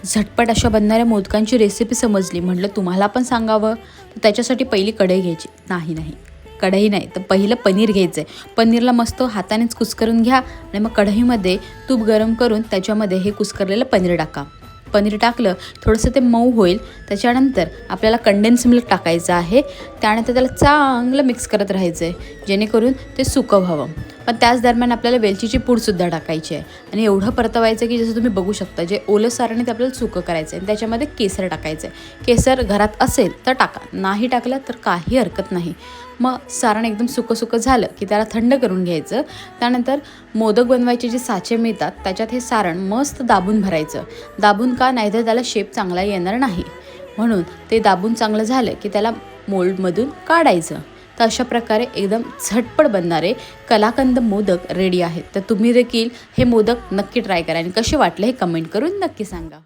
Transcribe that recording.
झटपट अशा बनणाऱ्या मोदकांची रेसिपी समजली, म्हटलं तुम्हाला पण सांगावं. तर त्याच्यासाठी पहिली कढई घ्यायची. नाही कढई नाही तर पहिलं पनीर घ्यायचं आहे. पनीरला मस्त हातानेच कुस्करून घ्या आणि मग कढईमध्ये तूप गरम करून त्याच्यामध्ये हे कुस्करलेलं पनीर टाका. पनीर टाकलं, थोडंसं ते मऊ होईल. त्याच्यानंतर आपल्याला कंडेन्स मिल्क टाकायचं आहे. त्यानंतर त्याला चांगलं मिक्स करत राहायचं आहे, जेणेकरून ते सुकं व्हावं. पण त्याच दरम्यान आपल्याला वेलचीची पूडसुद्धा टाकायची आहे आणि एवढं परतवायचं की जसं तुम्ही बघू शकता, जे ओलं सारण आहे ते आपल्याला सुकं करायचं आहे. आणि त्याच्यामध्ये केसर टाकायचं आहे. केसर घरात असेल तर टाका, नाही टाकलं तर काही हरकत नाही. मग सारण एकदम सुकं झालं की त्याला थंड करून घ्यायचं. त्यानंतर मोदक बनवायचे जे साचे मिळतात त्याच्यात हे सारण मस्त दाबून भरायचं. दाबून का, नाहीतर त्याला शेप चांगला येणार नाही. म्हणून ते दाबून चांगलं झालं की त्याला मोल्डमधून काढायचं. तर अशा प्रकारे एकदम झटपट बनणारे कलाकंद मोदक रेडी आहेत. तर तुम्ही देखील हे मोदक नक्की ट्राय करा आणि कसे वाटले हे कमेंट करून नक्की सांगा.